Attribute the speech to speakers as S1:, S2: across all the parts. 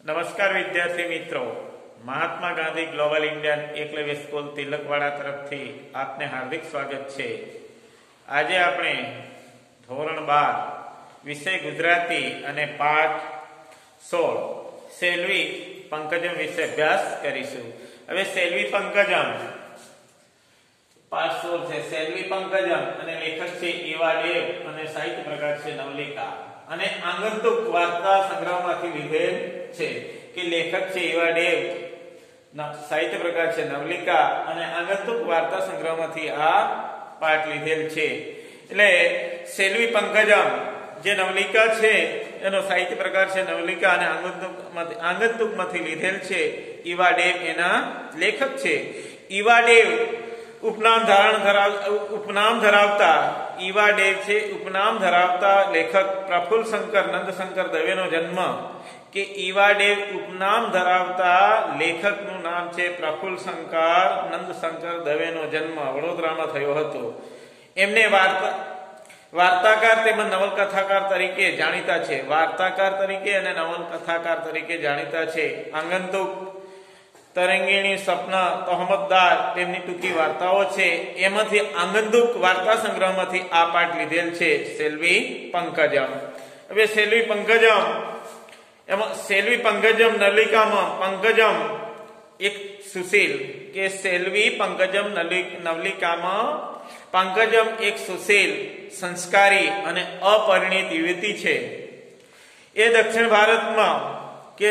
S1: નમસ્કાર વિદ્યાર્થી મિત્રો, Mahatma Gandhi global Indian Eklavya school Tilakwada તરફથી આપને હાર્દિક સ્વાગત છે। આજે આપણે ધોરણ 12 વિષય ગુજરાતી અને પાઠ 16 સેલ્વી પંકજમ વિશે અભ્યાસ કરીશું। હવે સેલ્વી પંકજમ પાઠ 16 છે। સેલ્વી પંકજમ અને લેખક છે એવા દેવ અને સાહિત્ય પ્રકાર છે નવલિકા અને આંગંતુક વાર્તા સંગ્રહમાંથી લીધેલ છે કે લેખક છે એવા દેવ, સાહિત્ય પ્રકાર છે નવલિકા અને આંગંતુક વાર્તા સંગ્રહમાંથી આ પાઠ લીધેલ છે। એટલે સેલ્વી પંકજમ જે નવલિકા છે એનો સાહિત્ય પ્રકાર છે નવલિકા અને આંગંતુકમાંથી લીધેલ છે। એવા દેવ એના લેખક છે। એવા દેવ ઉપનામ ધરાવતા ઈવા દેવ છે। ઉપનામ ધરાવતા લેખક પ્રફુલ્લ શંકર નંદશંકર દવેનો જન્મ કે ઈવા દેવ ઉપનામ ધરાવતા લેખકનું નામ છે પ્રફુલ્લ શંકર નંદશંકર દવેનો જન્મ વડોદરામાં થયો હતો। એમને વાર્તાકાર તેમજ નવલકથાકાર તરીકે જાણીતા છે। વાર્તાકાર તરીકે અને નવલકથાકાર તરીકે જાણીતા છે। આંગંતુક, તરંગીણી, સપના, તહોમતદાર તેમની ટૂંકી વાર્તાઓ છે। એમાંથી આંગંતુક વાર્તા સંગ્રહમાંથી આ પાઠ લીધેલ છે સેલ્વી પંકજમ। હવે સેલ્વી પંકજમ એમાં સેલ્વી પંકજમ નવલિકામાં પંકજમ એક સુશીલ કે સેલ્વી પંકજમ નવલિકામાં પંકજમ એક સુશીલ, સંસ્કારી અને અપરિણિત યુવતી છે। એ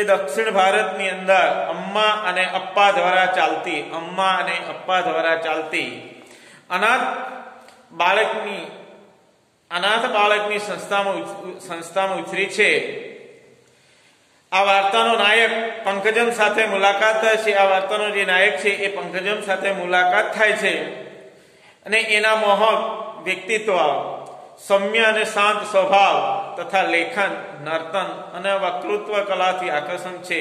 S1: દક્ષિણ ભારતની અંદર અમ્મા અને અપ્પા દ્વારા ચાલતી અનાથ બાળકની સંસ્થામાં ઉછરી છે। આ વાર્તાનો નાયક પંકજમ સાથે મુલાકાત થાય છે। આ વાર્તાનો જે નાયક છે એ પંકજમ સાથે મુલાકાત થાય છે અને એના મોહક વ્યક્તિત્વ, સૌમ્ય અને શાંત સ્વભાવ તથા લેખન, નર્તન અને વક્તૃત્વ કલાથી આકર્ષણ છે।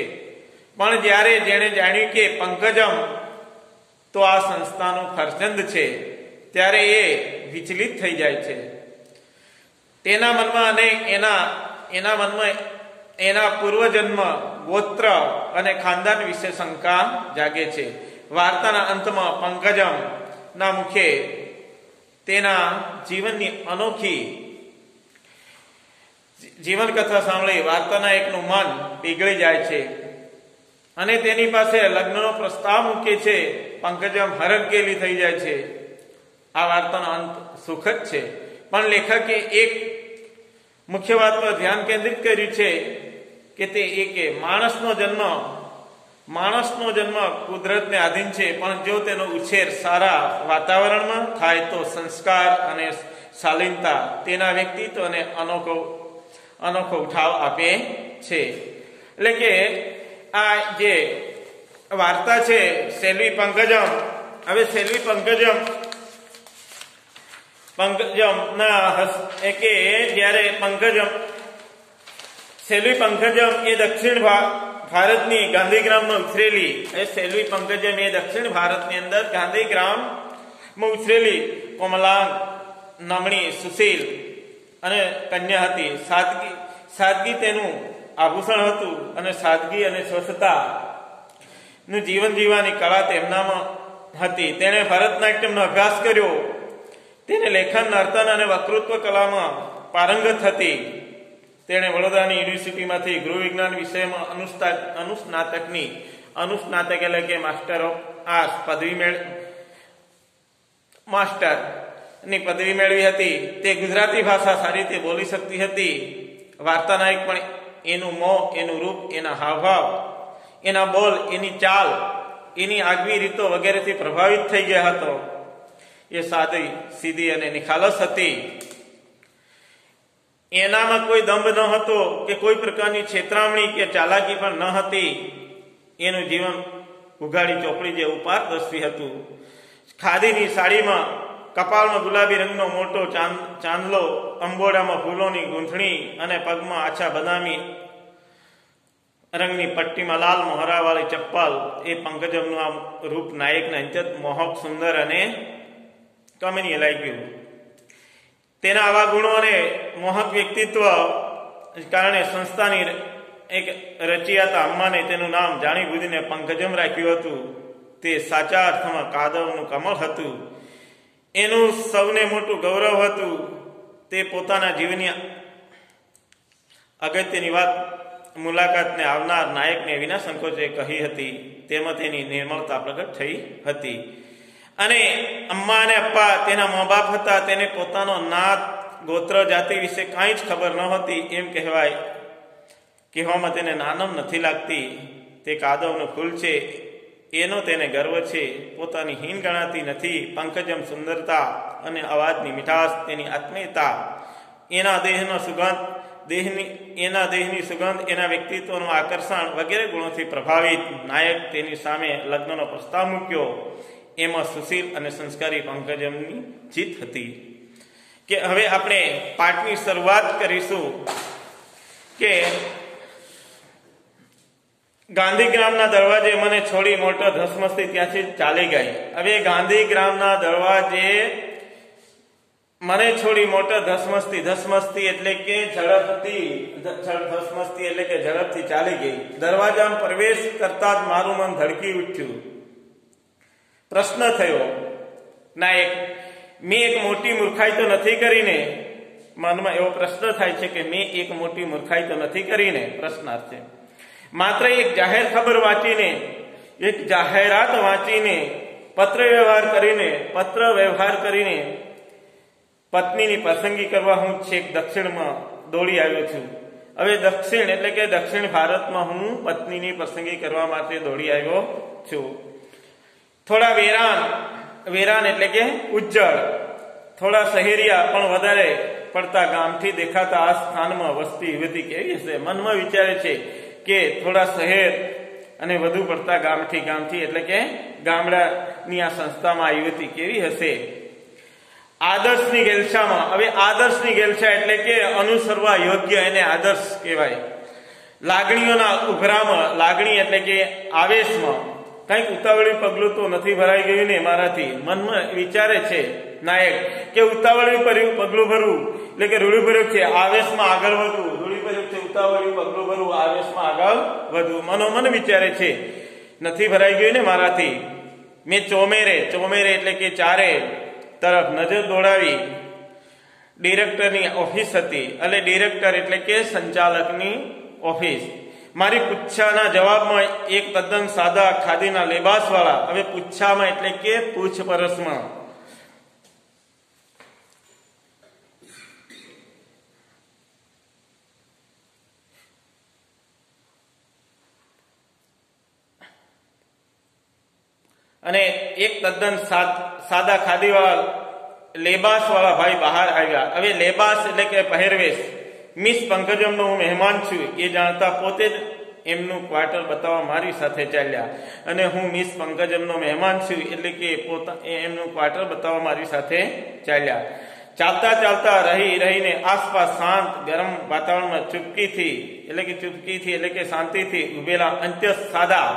S1: પણ જ્યારે જેણે જાણ્યું કે પંકજમ તો આ સંસ્થાનું ફરજંદ છે ત્યારે એ વિચલિત થઈ જાય છે। તેના મનમાં એના પૂર્વજન્મ, ગોત્ર અને ખાનદાન વિશે શંકા જાગે છે। વાર્તાના અંતમાં પંકજમ ના મુખે તેના જીવનની અનોખી જીવનકથા સાંભળી વાર્તાના એકનું મન પીગળી જાય છે અને તેની પાસે લગ્નનો પ્રસ્તાવ મૂકે છે। પંકજમ હરખઘેલી થઈ જાય છે। આ વાર્તાનો અંત સુખદ છે, પણ લેખકે એક મુખ્ય વાત પર ધ્યાન કેન્દ્રિત કર્યું છે કે તે કે માણસનો જન્મ કુદરતને આધીન છે, પણ જો તેનો ઉછેર સારા વાતાવરણમાં થાય તો સંસ્કાર અને શાલીનતા તેના વ્યક્તિત્વને અનોખો ઉઠાવ આપે છે। એટલે કે આ જે વાર્તા છે સેલ્વી પંકજમ, હવે સેલ્વી પંકજમ સેલ્વી પંકજમ એ દક્ષિણ ભારતની ગાંધીગ્રામમાં ઉછરેલી સેલ્વી પંકજમ એ દક્ષિણ ભારતની અંદર ગાંધીગ્રામમાં ઉછરેલી કોમલાંગ, નમણી, સુશીલ અને કન્યા હતી। સાદગી તેનું આભૂષણ હતું અને સાદગી અને સ્વચ્છતા નું જીવન જીવવાની કળા તેમનામાં હતી। તેણે ભરતનાટ્યમનો અભ્યાસ કર્યો। તેને લેખન, નર્તન અને વક્તૃત્વ કલામાં પારંગત હતી। તેણે વડોદરાની યુનિવર્સિટીમાંથી ગૃહ વિજ્ઞાન વિષયમાં અનુસ્નાતક એટલે કે માસ્ટર ઓફ આર્ટ્સ માસ્ટરની પદવી મેળવી હતી। તે ગુજરાતી ભાષા સારી રીતે બોલી શકતી હતી। વાર્તા નાયક પણ એનું મોં, એનું રૂપ, એના હાવભાવ, એના બોલ, એની ચાલ, એની આગવી રીતો વગેરેથી પ્રભાવિત થઈ ગયા હતો। એ સાદી, સીધી અને નિખાલસ હતી। એનામાં કોઈ દંભ ન હતો કે કોઈ પ્રકારની છેતરામણી કે ચાલાકી પણ ન હતી। એનું જીવન ઉઘાડી ચોપડી જેવું પારદર્શી હતું। ખાદીની સાડીમાં કપાળમાં ગુલાબી રંગનો મોટો ચાંદલો, અંબોડામાં ફૂલોની ગૂંથણી અને પગમાં આછા બદામી રંગની પટ્ટીમાં લાલ મોહરાવાળી ચપ્પલ, એ પંકજમનું આ રૂપ નાયકના અત્યંત મોહક, સુંદર અને કમનીય લાગ્યું। તેના આવા ગુણો અને મોહક વ્યક્તિત્વ કારણે સંસ્થાની એક રચિયા હતા અમ્માને તેનું નામ જાણી બુદ્ધિને પંકજમ રાખ્યું હતું. તે સાચા અર્થમાં કાદવનું કમળ હતું. એનું સૌને મોટું ગૌરવ હતું. તે પોતાના જીવનની અગત્યની વાત મુલાકાતને આવનાર નાયકને વિના સંકોચે કહી હતી. તેમાં તેની નિર્મળતા પ્રગટ થઈ હતી. અને અમ્મા અને અપ્પા તેના મા બાપ હતા. તેને પોતાનો નાત ગોત્ર જાતિ વિશે કાંઈ જ ખબર ન હતી એમ કહેવામાં તેને નાનમ નથી લાગતી. તે કાદવનું ફૂલ છે એનો તેને ગર્વ છે. પોતાની હીન ગણાતી નથી. પંકજમ સુંદરતા અને અવાજની મીઠાશ, તેની આત્મીયતા, એના દેહની સુગંધ, એના વ્યક્તિત્વનું આકર્ષણ વગેરે ગુણોથી પ્રભાવિત નાયક તેની સામે લગ્નનો પ્રસ્તાવ મૂક્યો. એમાં સુશીલ અને સંસ્કારી પંકજમની જીત હતી. કે હવે આપણે પાઠની શરૂઆત કરીશું કે ગાંધીગ્રામના દરવાજે મને છોડી મોટો ધસમસતી ત્યાંથી ચાલી ગઈ. હવે ગાંધીગ્રામના દરવાજે મને છોડી મોટો ધસમસતી એટલે કે ઝડપથી ચાલી ગઈ. દરવાજામાં પ્રવેશ કરતા જ મારું મન ધડકી ઉઠ્યું. પ્રશ્ન થયો, નાયક, મેં એક મોટી મૂર્ખાઈ તો નથી કરીને? મનમાં એવો પ્રશ્ન થાય છે કે મેં એક મોટી મૂર્ખાઈ તો નથી કરીને? પ્રશ્નાર્થ છે. માત્ર એક જાહેર ખબર વાંચીને, એક જાહેરાત વાંચીને, પત્ર વ્યવહાર કરીને પત્નીની પસંદગી કરવા હું છેક દક્ષિણમાં દોડી આવ્યો છું. હવે દક્ષિણ એટલે કે દક્ષિણ ભારતમાં હું પત્નીની પસંદગી કરવા માટે દોડી આવ્યો છું. થોડા વેરાન એટલે કે ઉજ્જળ, થોડા શહેરિયા પણ વધારે પડતા ગામથી દેખાતા આ સ્થાનમાં વસતી યુવતી કેવી હશે? મનમાં વિચારે છે કે થોડા શહેર અને વધુ પડતા ગામથી એટલે કે ગામડાની આ સંસ્થામાં આ યુવતી કેવી હશે? આદર્શની ગેલછામાં. હવે આદર્શની ગેલછા એટલે કે અનુસરવા યોગ્ય, એને આદર્શ કહેવાય. લાગણીઓના ઉભરામાં, લાગણી એટલે કે આવેશમાં કંઈક ઉતાવળ્યું પગલું તો નથી ભરાઈ ગયું ને મારાથી? મનમાં વિચારે છે નાયક કે ઉતાવળ્યું પગલું ભરવું એટલે કે રૂઢી ભર્યું છે આવેશમાં આગળ વધવું, રૂઢી ભર્યું છે ઉતાવળ્યું પગલું ભરવું, આવેશમાં આગળ વધવું. મનોમન વિચારે છે નથી ભરાઈ ગયું ને મારાથી. મેં ચોમેરે એટલે કે ચારે તરફ નજર દોડાવી. ડિરેક્ટરની ઓફિસ હતી, એટલે ડિરેક્ટર એટલે કે સંચાલકની ઓફિસ. મારી પૂછાના જવાબમાં એક તદ્દન સાદા ખાદીના લેબાસવાળા, હવે પૂછામાં એટલે કે પૂછપરછમાં, અને એક તદ્દન સાદા ખાદીવાળા લેબાસવાળા ભાઈ બહાર આવ્યા. હવે લેબાસ એટલે કે પહેરવેશ. મિસ પંકજમનો હું મહેમાન છું એ જાણતા પોતે જ એમનું ક્વાર્ટર બતાવવા મારી સાથે ચાલ્યા. અને હું મિસ પંકજમનો મહેમાન છું એટલે કે એમનું ક્વાર્ટર બતાવવા મારી સાથે ચાલ્યા. ચાલતા રહીને આસપાસ શાંત ગરમ વાતાવરણમાં ચૂપકીથી એટલે કે શાંતિથી ઉભેલા અંત્ય સાદા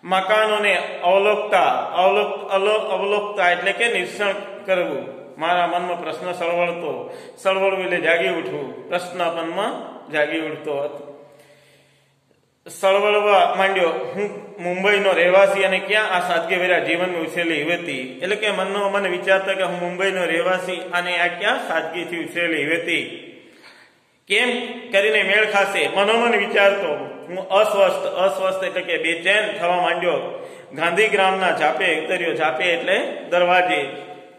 S1: મકાનોને અવલોકતા એટલે કે નિરીક્ષણ કરવું. મારા મનમાં પ્રશ્ન સળવળવું એટલે જાગી ઉઠવું. પ્રશ્ન મનમાં જાગી ઉઠતો હતો, સળવળવા માંડ્યો. હું મુંબઈનો રહેવાસી અને ક્યાં આ સાદગીભર્યા જીવનમાં ઉછરેલી હતી? એટલે કે મન વિચારતા કે હું મુંબઈનો રહેવાસી અને આ ક્યાં સાદગીથી ઉછરેલી હતી? કેમ કરીને મેળ ખાશે? મનોમન વિચારતો હું અસ્વસ્થ એટલે કે બેચેન થવા માંડ્યો. ગાંધીગ્રામના ઝાપે ઉતર્યો. ઝાપે એટલે દરવાજે.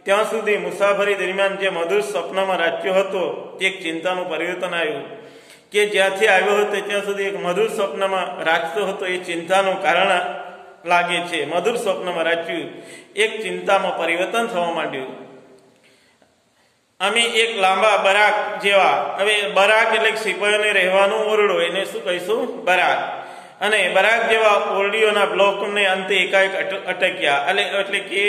S1: ત્યાં સુધી મુસાફરી દરમિયાન જે મધુર સ્વપ્નમાં રાચ્યો હતો તે એક ચિંતાનું પરિવર્તન આવ્યું. કે જ્યાંથી આવ્યો હતો ત્યાં સુધી એક મધુર સ્વપ્નમાં રાચતો હતો એ ચિંતાનું કારણ લાગે છે. મધુર સ્વપ્નમાં રાચ્યું એક ચિંતામાં પરિવર્તન થવા માંડ્યું. અમે એક લાંબા બરાક જેવા, હવે બરાક એટલે સિપાહીઓને રહેવાનું ઓરડો, એને શું કહીશું? બરાક. અને બરાક જેવા ઓરડીઓના બ્લોકને અંતે એકાએક અટક્યા. એટલે કે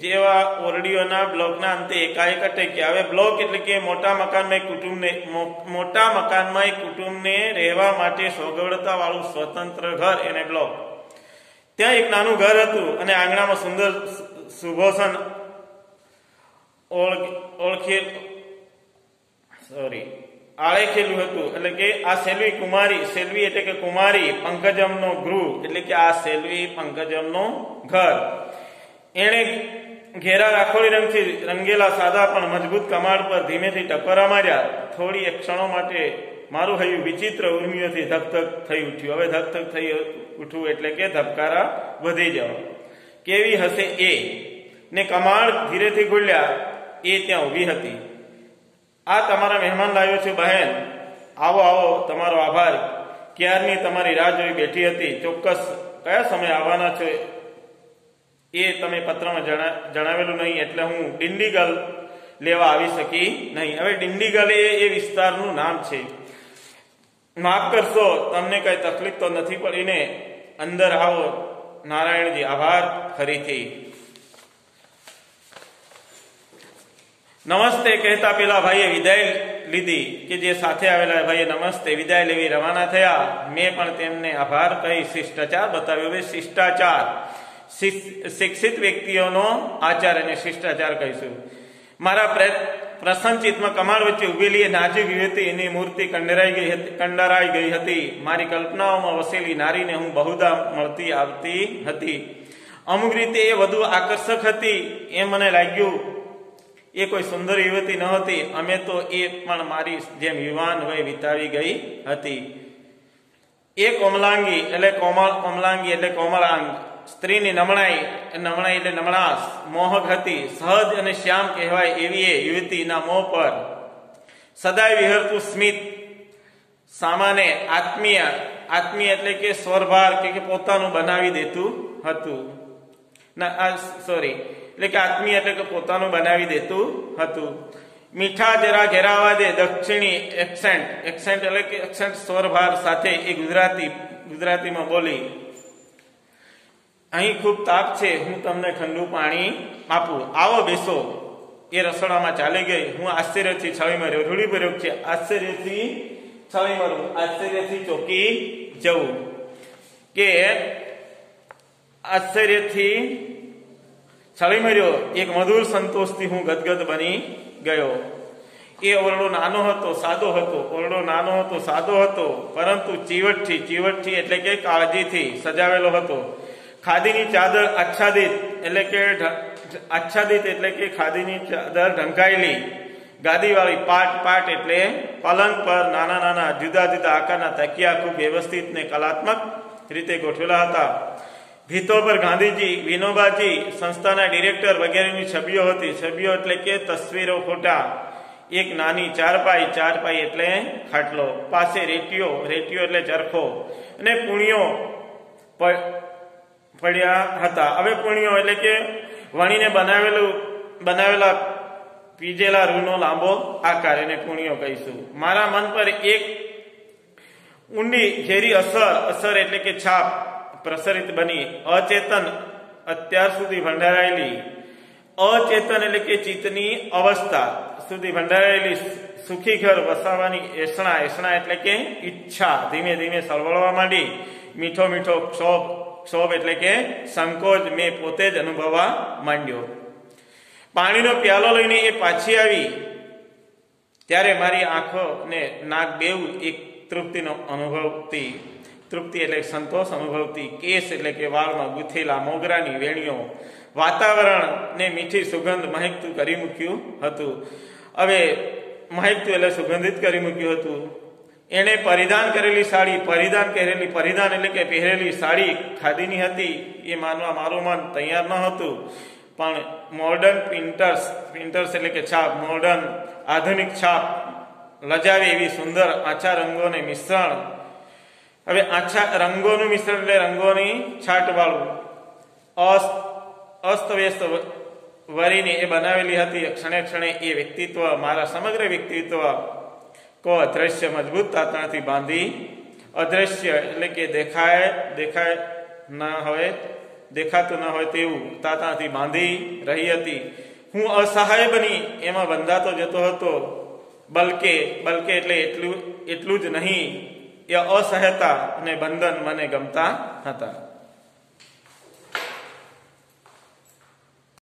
S1: જેવા ઓરડીઓના બ્લોકના અંતે એકાએક અટક્યા. હવે બ્લોક એટલે કે મોટા મકાનમાં એક કુટુંબને રહેવા માટે સગવડતા વાળું સ્વતંત્ર ઘર, એને બ્લોક. ત્યાં એક નાનું ઘર હતું અને આંગણામાં સુંદર સુભોષણ આળેખેલું હતું. એટલે કે આ સેલ્વી કુમારી, સેલ્વી એટલે કે કુમારી, પંકજમનો ગૃહ એટલે કે આ સેલ્વી પંકજમનો ઘર. એણે ઘેરા રાખોડી રંગથી રંગેલા સાદા પણ મજબૂત કમાડ પર ધીમેથી ટપરા માર્યા. થોડી એક ક્ષણો માટે મારું હૈયું વિચિત્ર ઉર્મિઓથી ધકધક થઈ ઉઠ્યું. હવે ધકધક થઈ ઉઠવું એટલે કે ધબકારા વધી જવા. કેવી હશે એ ને કમાડ ધીરેથી ખુલ્યા. એ ત્યાં ઊભી હતી. આ તમારા મહેમાન લાવ્યો છું બહેન, આવો આવો, તમારો આભાર. ક્યારની તમારી રાહ જોઈ બેઠી હતી. ચોક્કસ કયા સમય આવવાના છો એ તમે પત્રમાં જણાવેલું નહીં, એટલે હું ડિંડીગલ લેવા આવી શકી નહીં. હવે ડિંડીગલ એ વિસ્તારનું નામ છે. માફ કરશો, તમને કઈ તકલીફ તો નથી પડીને? અંદર આવો. નારાયણજી, આભાર ફરીથી. નમસ્તે કહેતા પેલા ભાઈએ વિદાય લીધી કે જે સાથે આવેલા ભાઈએ નમસ્તે વિદાય લેવી રવાના થયા. મેં પણ તેમને આભાર કહી શિષ્ટાચાર બતાવ્યો. હવે શિષ્ટાચાર, શિક્ષિત વ્યક્તિઓનો આચાર અને શિષ્ટાચાર કહીશું. મારા પ્રસન્ન ચિત્તમાં કમાડ વચ્ચે ઉભેલી એ નાજુક યુવતી, એની મૂર્તિ કંડરાઈ ગઈ હતી. મારી કલ્પનાઓમાં વસેલી નારીને હું બહુધા મળતી આવતી હતી. અમુક રીતે એ વધુ આકર્ષક હતી એમ મને લાગ્યું. એ કોઈ સુંદર યુવતી ન હતી. અમે તો એ પણ મારી જેમ યુવાન વય વિતાવી ગઈ હતી. એ કોમલાંગી એટલે કોમલાંગી એટલે કોમળાંગ, સ્ત્રીની નમણાઈ એટલે નમણાસ મોહક હતી. સહજ અને શ્યામ કહેવાય એવી એ યુવતીના મોં પર સદાય વિહરતું સ્મિત, સામાન્ય આત્મીય એટલે કે સ્વરભાર કે પોતાનું બનાવી દેતું હતું. એટલે કે આત્મીય એટલે કે પોતાનું બનાવી દેતું હતું. મીઠા જરા ઘેરા અવાજે દક્ષિણી એક્સેન્ટ એટલે કે એક્સેન્ટ સ્વરભાર સાથે એ ગુજરાતીમાં બોલી. અહીં ખૂબ તાપ છે, હું તમને ઠંડુ પાણી આપું, આવો બેસો. એ રસોડામાં ચાલી ગઈ. હું આશ્ચર્યથી છળી મર્યો. રૂઢિપ્રયોગ છે આશ્ચર્યથી છળી મરવું, આશ્ચર્યથી ચોંકી જવું. કે આશ્ચર્યથી છળી મર્યો. એક મધુર સંતોષથી હું ગદગદ બની ગયો. એ ઓરડો નાનો હતો, સાદો હતો, પરંતુ ચીવટથી એટલે કે કાળજીથી સજાવેલો હતો. ખાદીની ચાદર આચ્છાદિત એટલે કે ખાદીની ચાદર ઢંકાયેલી. ગાદીવાળી પાટ એટલે પલંગ પર નાના નાના જુદા જુદા આકારના તકિયા ખૂબ વ્યવસ્થિત ને કલાત્મક રીતે ગોઠવેલા હતા. ભીતો પર ગાંધીજી, વિનોબાજી, સંસ્થાના ડિરેક્ટર વગેરેની છબીઓ હતી. છબીઓ એટલે કે તસવીરો, ફોટા. એક નાની ચારપાઈ એટલે ખાટલો. પાસે રેટીઓ એટલે ચરખો અને પૂણીઓ પડ્યા હતા. હવે પૂણીઓ એટલે કે વણીને બનાવેલા પીજેલા રૂનો લાંબો આકાર, એને પૂણીઓ કહીશું. મારા મન પર એક ઊંડી ઝેરી અસર એટલે કે છાપ પ્રસરિત બની. અચેતન, અત્યાર સુધી ભંડારાયેલી, અચેતન એટલે કે ચિત્તની અવસ્થા સુધી ભંડારાયેલી સુખી ઘર વસાવાની એસણા એટલે કે ઈચ્છા ધીમે ધીમે સળવળવા માંડી. મીઠો ક્ષોભ એટલે કે સંકોચ મેં પોતે જ અનુભવવા માંડ્યો. પાણીનો પ્યાલો લઈને એ પાછી આવી ત્યારે મારી આંખો ને નાક બેવ એક તૃપ્તિ એટલે સંતોષ અનુભવતી. કેસ એટલે કે વાળમાં ગૂંથેલા મોગરાની વેણીઓ વાતાવરણ ને મીઠી સુગંધ મહેકતું કરી મૂક્યું હતું. હવે મહેકતું એટલે સુગંધિત કરી મૂક્યું હતું. એણે પરિધાન કરેલી સાડી, પરિધાન એટલે કે પહેરેલી સાડી ખાદીની હતી. એ માનવા મારું મન તૈયાર ન હતું. પણ મોડર્ન પ્રિન્ટર્સ એટલે કે છાપ, મોડર્ન આધુનિક છાપ લજાવે એવી સુંદર આછા રંગોને મિશ્રણ. હવે આછા રંગોનું મિશ્રણ એટલે રંગોની છાટવાળું અસ્તવ્યસ્ત વરીને એ બનાવેલી હતી. ક્ષણે ક્ષણે એ વ્યક્તિત્વ, મારા સમગ્ર વ્યક્તિત્વ કો અદ્રશ્ય મજબૂત તાતણાથી બાંધી, અદ્રશ્ય એટલે કે દેખાતું ન હોય તેવું તાતણાથી બાંધી રહી હતી. હું અસહાય બની એમાં બંધાતો જતો હતો. બલકે એટલે એટલું જ નહીં, એ અસહ્યતા અને બંધન મને ગમતા હતા.